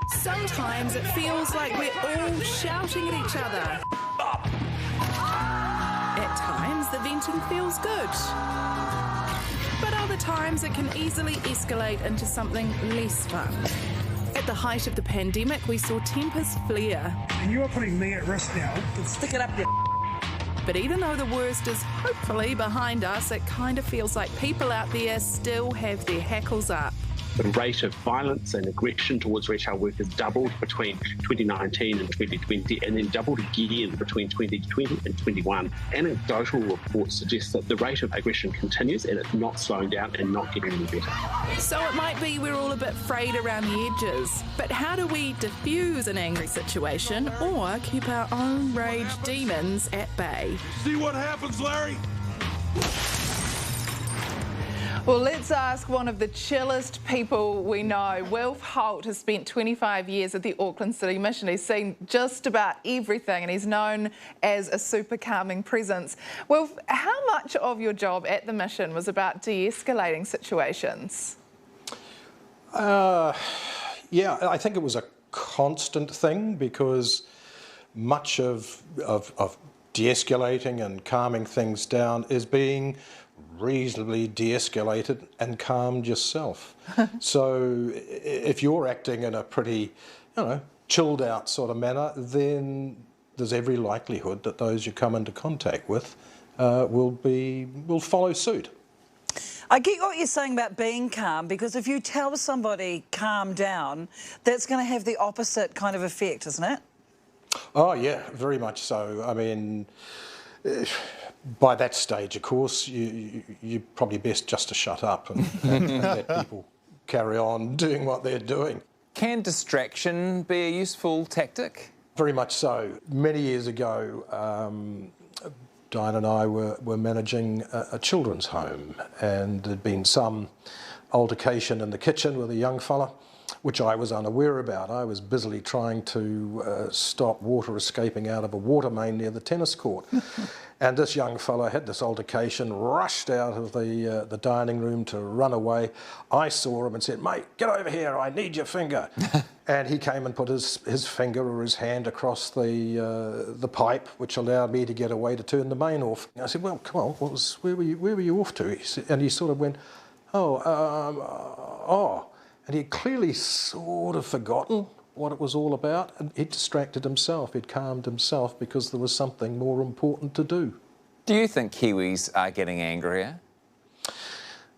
Sometimes it feels like we're all shouting at each other. At times, the venting feels good. But other times, it can easily escalate into something less fun. At the height of the pandemic, we saw tempers flare. And you are putting me at risk now. Stick it up there. But even though the worst is hopefully behind us, it kind of feels like people out there still have their hackles up. The rate of violence and aggression towards retail workers doubled between 2019 and 2020, and then doubled again between 2020 and 21. Anecdotal reports suggest that the rate of aggression continues and it's not slowing down and not getting any better. So it might be we're all a bit frayed around the edges. But how do we diffuse an angry situation or keep our own rage demons at bay? See what happens, Larry? Well, let's ask one of the chillest people we know. Wilf Holt has spent 25 years at the Auckland City Mission. He's seen just about everything and he's known as a super calming presence. Wilf, how much of your job at the mission was about de-escalating situations? Yeah, I think it was a constant thing because much of de-escalating and calming things down is being reasonably de-escalated and calmed yourself. So if you're acting in a pretty, chilled out sort of manner, then there's every likelihood that those you come into contact with will follow suit. I get what you're saying about being calm, because if you tell somebody calm down, that's going to have the opposite kind of effect, isn't it? Oh yeah, very much so. I mean, by that stage, of course, you're probably best just to shut up and let people carry on doing what they're doing. Can distraction be a useful tactic? Very much so. Many years ago, Diane and I were managing a children's home, and there'd been some altercation in the kitchen with a young fella, which I was unaware about. I was busily trying to stop water escaping out of a water main near the tennis court. And this young fella had this altercation, rushed out of the dining room to run away. I saw him and said, "Mate, get over here, I need your finger." And he came and put his finger or his hand across the pipe, which allowed me to get away to turn the main off. And I said, "Well, come on, where were you off to?" And he sort of went, oh. And he'd clearly sort of forgotten what it was all about, and he'd distracted himself, he'd calmed himself because there was something more important to do. Do you think Kiwis are getting angrier?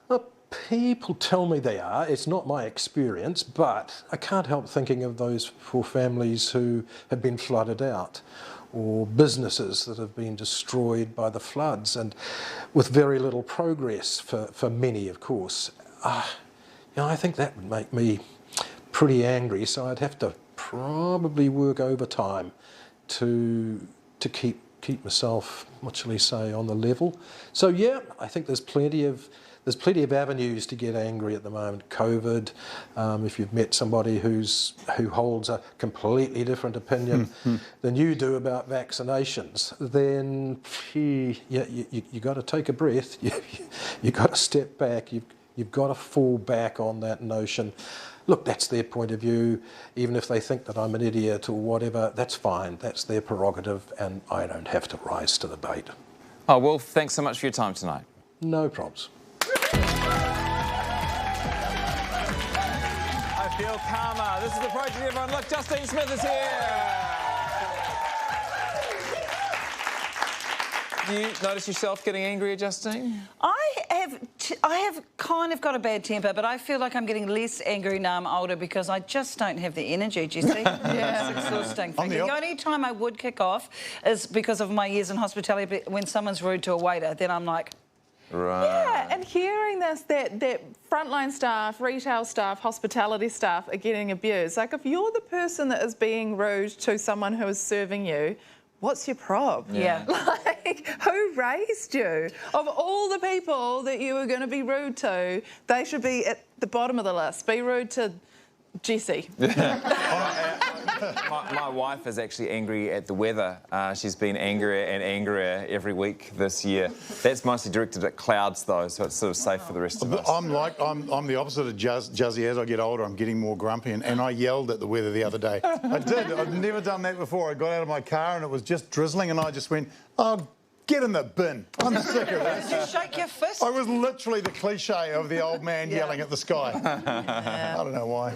Well, people tell me they are. It's not my experience, but I can't help thinking of those poor families who have been flooded out, or businesses that have been destroyed by the floods, and with very little progress for many, of course. I think that would make me pretty angry, so I'd have to probably work overtime to keep myself, what shall we say, on the level. So yeah, I think there's plenty of avenues to get angry at the moment. COVID, if you've met somebody who holds a completely different opinion than you do about vaccinations, then you got to take a breath. You got to step back. You've got to fall back on that notion. Look, that's their point of view. Even if they think that I'm an idiot or whatever, that's fine. That's their prerogative, and I don't have to rise to the bait. Oh, Wolf, thanks so much for your time tonight. No probs. I feel calmer. This is the project, everyone. Look, Justine Smith is here. Do you notice yourself getting angrier, Justine? I have kind of got a bad temper, but I feel like I'm getting less angry now I'm older because I just don't have the energy, Jessie. Yeah. It's exhausting. The only time I would kick off is because of my years in hospitality. When someone's rude to a waiter, then I'm like... Right. Yeah, and hearing this, that frontline staff, retail staff, hospitality staff are getting abused. Like, if you're the person that is being rude to someone who is serving you, what's your prob? Yeah. Like, who raised you? Of all the people that you were going to be rude to, they should be at the bottom of the list. Be rude to Jessie. My wife is actually angry at the weather. She's been angrier and angrier every week this year. That's mostly directed at clouds, though, so it's sort of safe for the rest of us. I'm the opposite of Juzzy. As I get older, I'm getting more grumpy, and I yelled at the weather the other day. I did. I've never done that before. I got out of my car and it was just drizzling, and I just went, "Oh, get in the bin. I'm sick of this." Did you shake your fist? I was literally the cliche of the old man yelling at the sky. I don't know why.